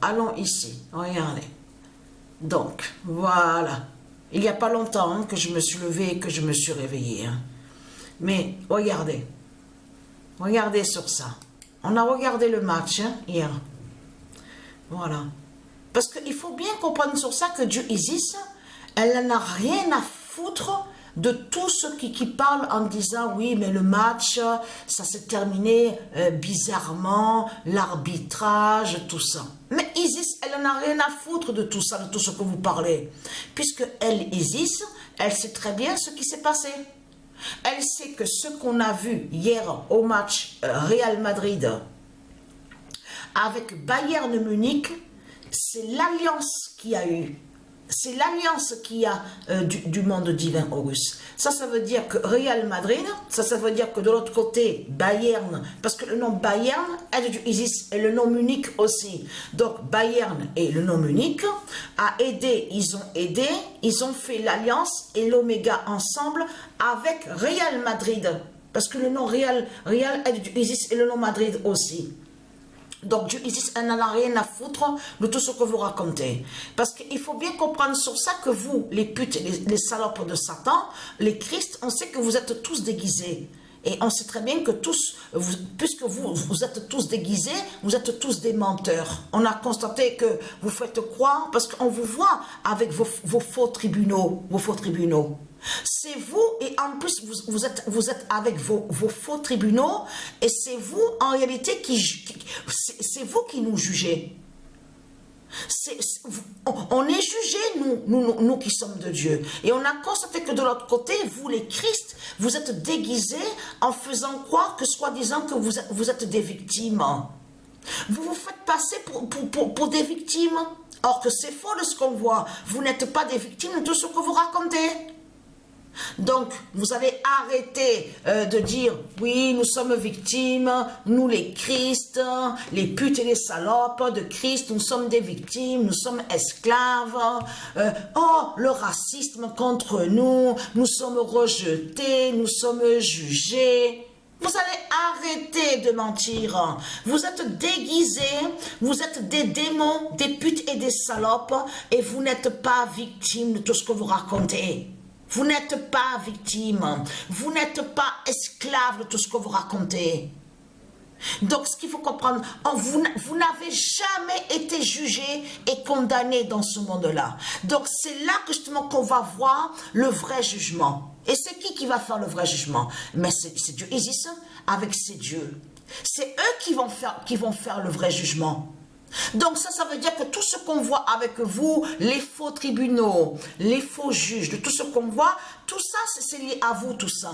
allons ici, regardez. Donc, voilà. Il n'y a pas longtemps hein, que je me suis levée et que je me suis réveillée. Hein. Mais, regardez. Regardez sur ça. On a regardé le match hein, hier. Voilà. Parce qu'il faut bien comprendre sur ça que Dieu Isis, elle n'a rien à foutre de tous ceux qui parlent en disant oui mais le match ça s'est terminé bizarrement, l'arbitrage, tout ça. Mais Isis, elle n'a rien à foutre de tout ça, de tout ce que vous parlez. Puisque elle, Isis, elle sait très bien ce qui s'est passé. Elle sait que ce qu'on a vu hier au match Real Madrid avec Bayern Munich, c'est l'alliance qu'il y a eu. C'est l'alliance qu'il y a du monde divin Horus. Ça veut dire que Real Madrid, ça veut dire que de l'autre côté, Bayern, parce que le nom Bayern est du Isis et le nom Munich aussi. Donc Bayern et le nom Munich a aidé, ils ont fait l'alliance et l'Oméga ensemble avec Real Madrid. Parce que le nom Real est du Isis et le nom Madrid aussi. Donc Dieu Isis, elle n'en a rien à foutre de tout ce que vous racontez. Parce qu'il faut bien comprendre sur ça que vous, les putes, les salopes de Satan, les Christ, on sait que vous êtes tous déguisés. Et on sait très bien que tous, puisque vous êtes tous déguisés, vous êtes tous des menteurs. On a constaté que vous faites croire, parce qu'on vous voit avec vos faux tribunaux, C'est vous, et en plus, vous êtes avec vos faux tribunaux, et c'est vous, en réalité, c'est vous qui nous jugez. On est jugés, nous qui sommes de Dieu. Et on a constaté que de l'autre côté, vous les Christ, vous êtes déguisés en faisant croire que soi-disant que vous êtes des victimes. Vous vous faites passer pour des victimes. Or que c'est faux de ce qu'on voit. Vous n'êtes pas des victimes de ce que vous racontez. Donc, vous allez arrêter de dire, oui, nous sommes victimes, nous les Christ, les putes et les salopes de Christ, nous sommes des victimes, nous sommes esclaves, oh, le racisme contre nous sommes rejetés, nous sommes jugés. Vous allez arrêter de mentir. Vous êtes déguisés, vous êtes des démons, des putes et des salopes, et vous n'êtes pas victimes de tout ce que vous racontez. Vous n'êtes pas victime, vous n'êtes pas esclave de tout ce que vous racontez. Donc ce qu'il faut comprendre, vous n'avez jamais été jugé et condamné dans ce monde-là. Donc c'est là que justement qu'on va voir le vrai jugement. Et c'est qui va faire le vrai jugement? Mais c'est Dieu Isis avec ses dieux. C'est eux qui vont faire le vrai jugement. Donc ça veut dire que tout ce qu'on voit avec vous, les faux tribunaux, les faux juges, de tout ce qu'on voit, tout ça c'est lié à vous, tout ça.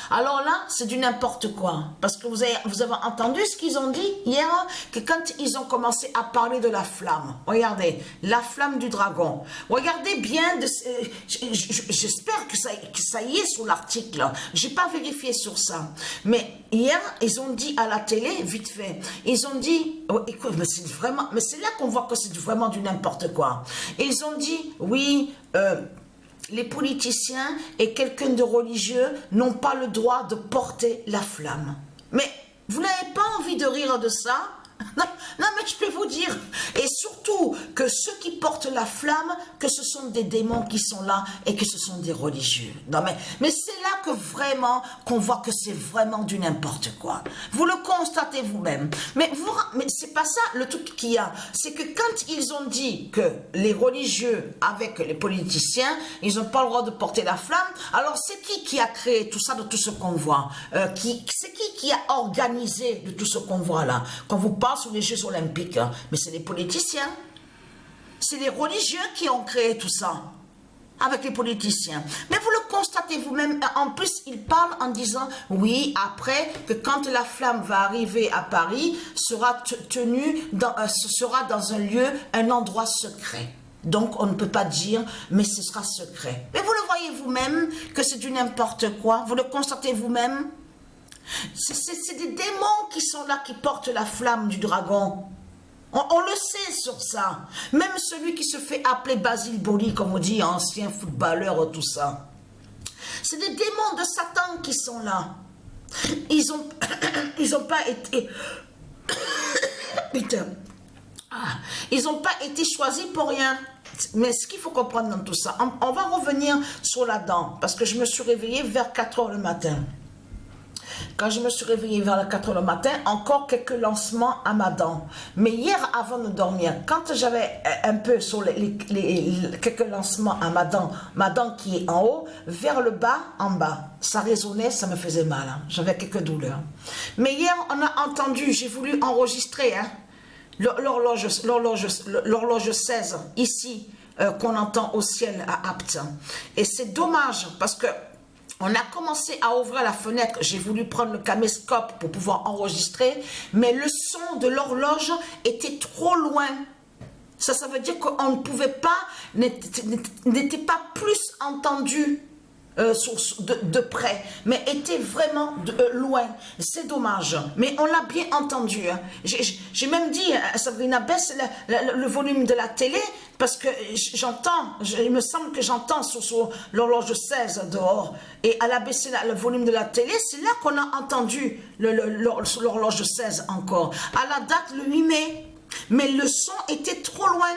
Alors là, c'est du n'importe quoi. Parce que vous avez entendu ce qu'ils ont dit hier, que quand ils ont commencé à parler de la flamme, regardez, la flamme du dragon. Regardez bien, j'espère que ça y est sur l'article. Je n'ai pas vérifié sur ça. Mais hier, ils ont dit à la télé, vite fait, ils ont dit, oh, écoute, mais c'est là qu'on voit que c'est vraiment du n'importe quoi. Et ils ont dit, oui, les politiciens et quelqu'un de religieux n'ont pas le droit de porter la flamme. Mais vous n'avez pas envie de rire de ça? Non, mais je peux vous dire, et surtout que ceux qui portent la flamme, que ce sont des démons qui sont là et que ce sont des religieux. Non, mais c'est là que vraiment, qu'on voit que c'est vraiment du n'importe quoi. Vous le constatez vous-même. Mais c'est pas ça le truc qu'il y a. C'est que quand ils ont dit que les religieux avec les politiciens, ils n'ont pas le droit de porter la flamme, alors c'est qui a créé tout ça, de tout ce qu'on voit? C'est qui a organisé de tout ce qu'on voit là? Quand vous parlez sur les Jeux Olympiques, mais c'est les politiciens, c'est les religieux qui ont créé tout ça, avec les politiciens. Mais vous le constatez vous-même, en plus ils parlent en disant, oui, après, que quand la flamme va arriver à Paris, sera dans un lieu, un endroit secret. Donc on ne peut pas dire, mais ce sera secret. Mais vous le voyez vous-même, que c'est du n'importe quoi, vous le constatez vous-même. C'est des démons qui sont là, qui portent la flamme du dragon. On le sait sur ça. Même celui qui se fait appeler Basile Boli, comme on dit, ancien footballeur, tout ça. C'est des démons de Satan qui sont là. Ils ont pas été... Putain. Ils n'ont pas été choisis pour rien. Mais ce qu'il faut comprendre dans tout ça, on va revenir sur la dent, parce que je me suis réveillée vers 4 heures le matin. Quand je me suis réveillée vers les 4 heures le matin, encore quelques lancements à ma dent. Mais hier, avant de dormir, quand j'avais un peu sur quelques lancements à ma dent qui est en haut, vers le bas, en bas, ça résonnait, ça me faisait mal. Hein. J'avais quelques douleurs. Mais hier, on a entendu, j'ai voulu enregistrer hein, l'horloge 16, ici, qu'on entend au ciel à Apt. Et c'est dommage, parce que on a commencé à ouvrir la fenêtre, j'ai voulu prendre le caméscope pour pouvoir enregistrer, mais le son de l'horloge était trop loin. Ça veut dire qu'on ne pouvait pas, n'était pas plus entendu de près, mais était vraiment loin. C'est dommage, mais on l'a bien entendu. Hein. J'ai même dit, Sabrina, baisse le volume de la télé, parce que j'entends, il me semble que j'entends sur l'horloge 16 dehors, et elle a baissé le volume de la télé, c'est là qu'on a entendu l'horloge 16 encore, à la date le 8 mai, mais le son était trop loin.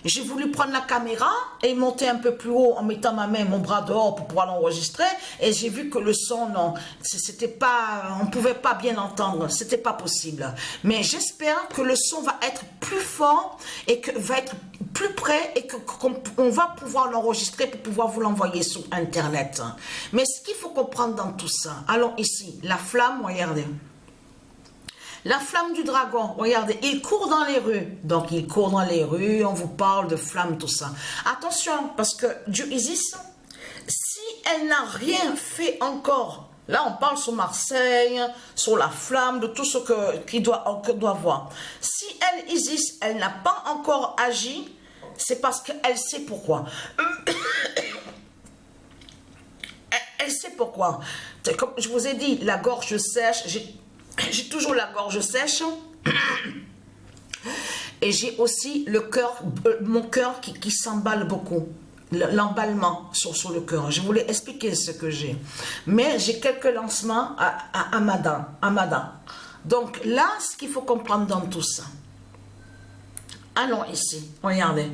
J'ai voulu prendre la caméra et monter un peu plus haut en mettant mon bras dehors pour pouvoir l'enregistrer. Et j'ai vu que le son, non, c'était pas, on ne pouvait pas bien entendre. C'était pas possible. Mais j'espère que le son va être plus fort et que va être plus près et qu'on va pouvoir l'enregistrer pour pouvoir vous l'envoyer sur Internet. Mais ce qu'il faut comprendre dans tout ça, allons ici, la flamme, regardez. La flamme du dragon, regardez, il court dans les rues. Donc, il court dans les rues, on vous parle de flamme, tout ça. Attention, parce que Dieu Isis, si elle n'a rien fait encore, là, on parle sur Marseille, sur la flamme, de tout ce qu'il doit voir. Si elle, Isis, elle n'a pas encore agi, c'est parce qu'elle sait pourquoi. Elle sait pourquoi. Comme je vous ai dit, la gorge sèche, j'ai toujours la gorge sèche et j'ai aussi le cœur, mon cœur qui s'emballe beaucoup, l'emballement sur le cœur. Je voulais expliquer ce que j'ai, mais j'ai quelques lancements à ma dent. Donc là, ce qu'il faut comprendre dans tout ça, allons ici, regardez.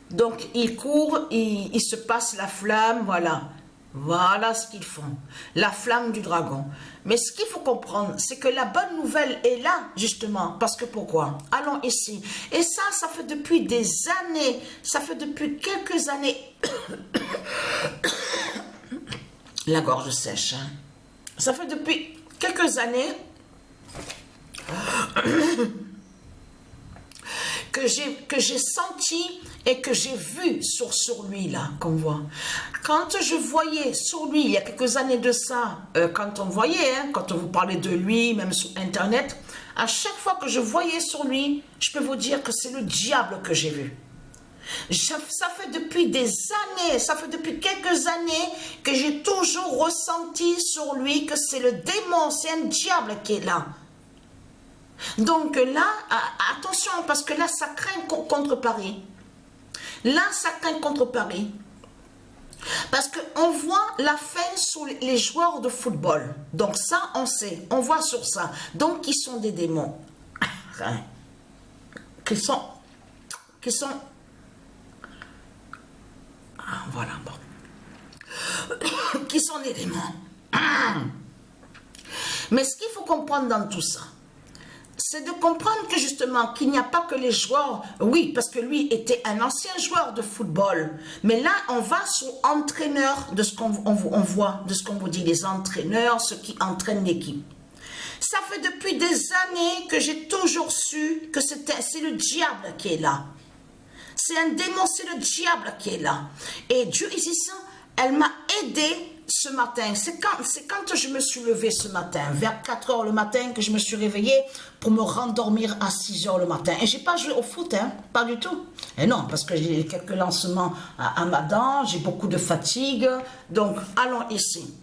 Donc il court, il se passe la flamme, voilà. Voilà ce qu'ils font, la flamme du dragon. Mais ce qu'il faut comprendre, c'est que la bonne nouvelle est là, justement. Parce que pourquoi? Allons ici. Et ça fait depuis des années, ça fait depuis quelques années. La gorge sèche. Hein. Ça fait depuis quelques années que j'ai senti et que j'ai vu sur lui, là, qu'on voit. Quand je voyais sur lui, il y a quelques années de ça, quand on voyait, hein, quand on vous parlait de lui, même sur Internet, à chaque fois que je voyais sur lui, je peux vous dire que c'est le diable que j'ai vu. Ça fait depuis des années, ça fait depuis quelques années que j'ai toujours ressenti sur lui que c'est le démon, c'est un diable qui est là. Donc là, attention, parce que là, ça craint contre Paris. Là, ça craint contre Paris. Parce qu'on voit la fin sur les joueurs de football. Donc ça, on sait, on voit sur ça. Donc, ils sont des démons. Qui sont... Ah, voilà, bon. Qui sont des démons. Mais ce qu'il faut comprendre dans tout ça, c'est de comprendre que justement, qu'il n'y a pas que les joueurs, oui, parce que lui était un ancien joueur de football, mais là, on va sur entraîneur, de ce qu'on voit, de ce qu'on vous dit, les entraîneurs, ceux qui entraînent l'équipe. Ça fait depuis des années que j'ai toujours su que c'est le diable qui est là. C'est un démon, c'est le diable qui est là. Et Dieu Isis, elle m'a aidé ce matin. C'est quand je me suis levée ce matin, vers 4 heures le matin, que je me suis réveillée pour me rendormir à 6 heures le matin. Et j'ai pas joué au foot, hein, pas du tout. Et non, parce que j'ai quelques lancements à ma dent, j'ai beaucoup de fatigue. Donc, allons ici.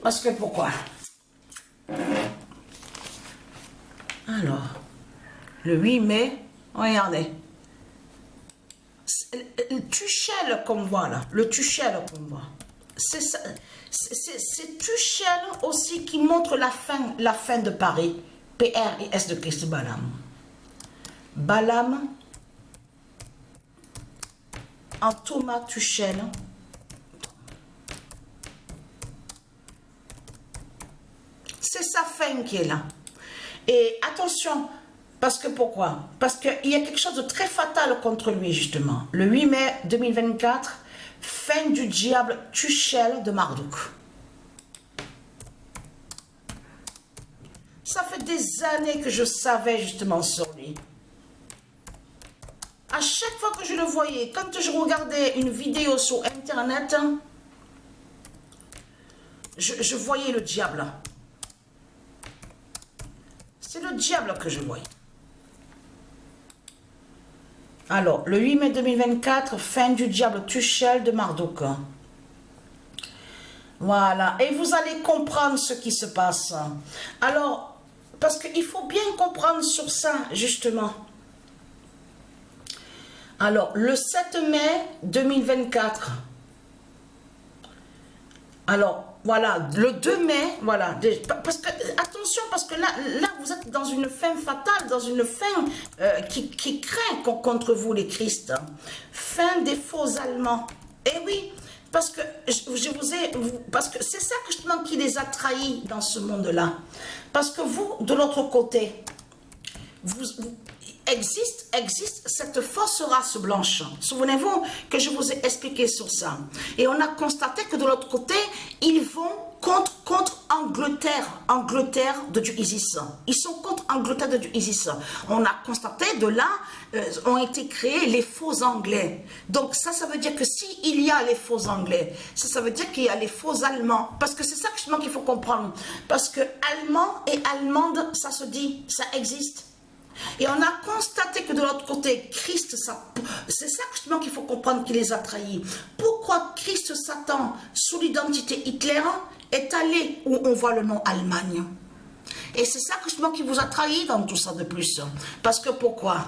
Parce que pourquoi? Alors, le 8 mai, regardez. Le Tuchel qu'on voit là, le Tuchel qu'on voit, c'est Tuchel aussi qui montre la fin de Paris. P-R-I-S de Christ, Balaam. Balaam, en Thomas Tuchel. C'est sa fin qui est là. Et attention, parce que pourquoi? Parce qu'il y a quelque chose de très fatal contre lui, justement. Le 8 mai 2024, fin du diable Tuchel de Marduk. Ça fait des années que je savais justement sur lui. À chaque fois que je le voyais, quand je regardais une vidéo sur Internet, je voyais le diable. C'est le diable que je voyais. Alors, le 8 mai 2024, fin du diable Tuchel de Marduk. Voilà, et vous allez comprendre ce qui se passe. Alors, parce qu'il faut bien comprendre sur ça, justement. Alors, le 7 mai 2024. Alors, voilà, le 2 mai, voilà. Parce que, attention, parce que là, vous êtes dans une fin fatale, dans une fin qui craint contre vous, les Christ. Fin des faux Allemands. Eh oui, parce que parce que c'est ça justement qui les a trahis dans ce monde-là. Parce que vous, de l'autre côté, existe cette fausse race blanche. Souvenez-vous que je vous ai expliqué sur ça. Et on a constaté que de l'autre côté, ils vont contre Angleterre de Dieu Isis. Ils sont contre Angleterre de Dieu Isis. On a constaté de là ont été créés les faux Anglais. Donc ça veut dire que s'il y a les faux Anglais, ça veut dire qu'il y a les faux Allemands. Parce que c'est ça justement qu'il faut comprendre. Parce que Allemand et Allemande, ça se dit, ça existe. Et on a constaté que de l'autre côté, Christ, c'est ça justement qu'il faut comprendre qui les a trahis. Pourquoi Christ Satan, sous l'identité Hitler, est allé où on voit le nom Allemagne? Et c'est ça justement qui vous a trahi dans tout ça de plus. Parce que pourquoi?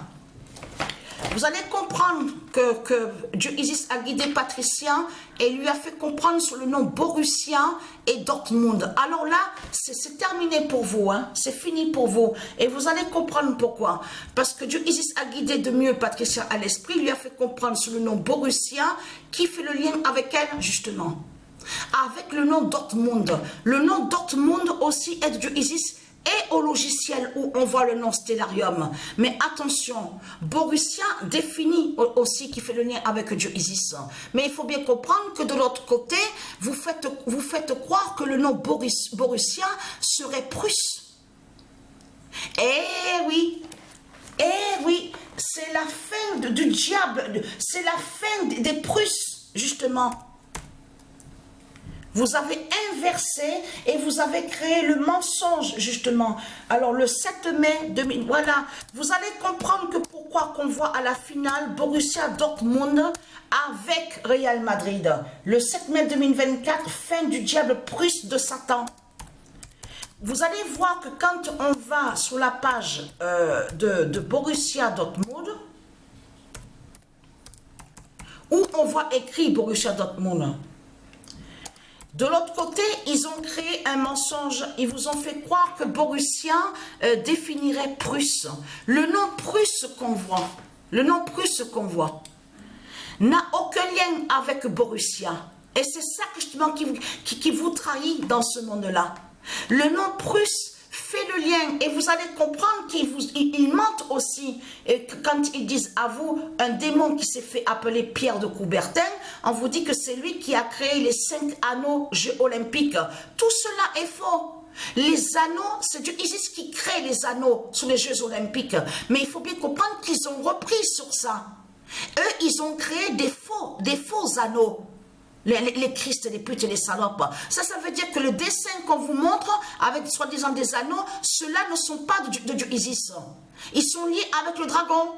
Vous allez comprendre que Dieu Isis a guidé Patricia et lui a fait comprendre sur le nom Borussia et Dortmund. Alors là, c'est terminé pour vous, hein? C'est fini pour vous. Et vous allez comprendre pourquoi. Parce que Dieu Isis a guidé de mieux Patricia à l'esprit, lui a fait comprendre sur le nom Borussia qui fait le lien avec elle, justement. Avec le nom Dortmund. Le nom Dortmund aussi est de Dieu Isis et au logiciel où on voit le nom Stellarium. Mais attention, Borussia définit aussi qui fait le lien avec Dieu Isis. Mais il faut bien comprendre que de l'autre côté, vous faites croire que le nom Borussia serait Prusse. Eh oui, c'est la fin du diable, c'est la fin des Prusses, justement. Vous avez inversé et vous avez créé le mensonge, justement. Alors, le 7 mai 2000, voilà. Vous allez comprendre que pourquoi qu'on voit à la finale Borussia Dortmund avec Real Madrid. Le 7 mai 2024, fin du diable Prusse de Satan. Vous allez voir que quand on va sur la page de Borussia Dortmund, où on voit écrit Borussia Dortmund, de l'autre côté, ils ont créé un mensonge. Ils vous ont fait croire que Borussia définirait Prusse. Le nom Prusse qu'on voit, n'a aucun lien avec Borussia. Et c'est ça justement qui vous trahit dans ce monde-là. Le nom Prusse fait le lien et vous allez comprendre qu'ils mentent aussi. Et que quand ils disent à vous, un démon qui s'est fait appeler Pierre de Coubertin, on vous dit que c'est lui qui a créé les 5 anneaux Jeux olympiques. Tout cela est faux. Les anneaux, c'est Dieu Isis qui crée les anneaux sur les Jeux olympiques. Mais il faut bien comprendre qu'ils ont repris sur ça. Eux, ils ont créé des faux anneaux. Les Christ, les putes et les salopes. Ça veut dire que le dessin qu'on vous montre, avec soi-disant des anneaux, ceux-là ne sont pas de Dieu Isis. Ils sont liés avec le dragon,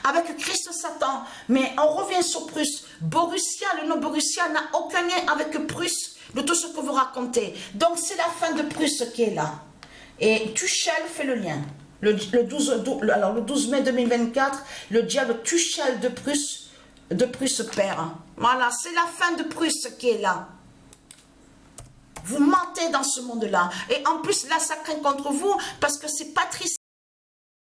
avec Christ Satan. Mais on revient sur Prusse. Borussia, le nom Borussia n'a aucun lien avec Prusse, de tout ce que vous racontez. Donc c'est la fin de Prusse qui est là. Et Tuchel fait le lien. Le 12 mai 2024, le diable Tuchel de Prusse perd. Voilà, c'est la fin de Prusse qui est là. Vous mentez dans ce monde-là. Et en plus, là, ça craint contre vous parce que c'est pas très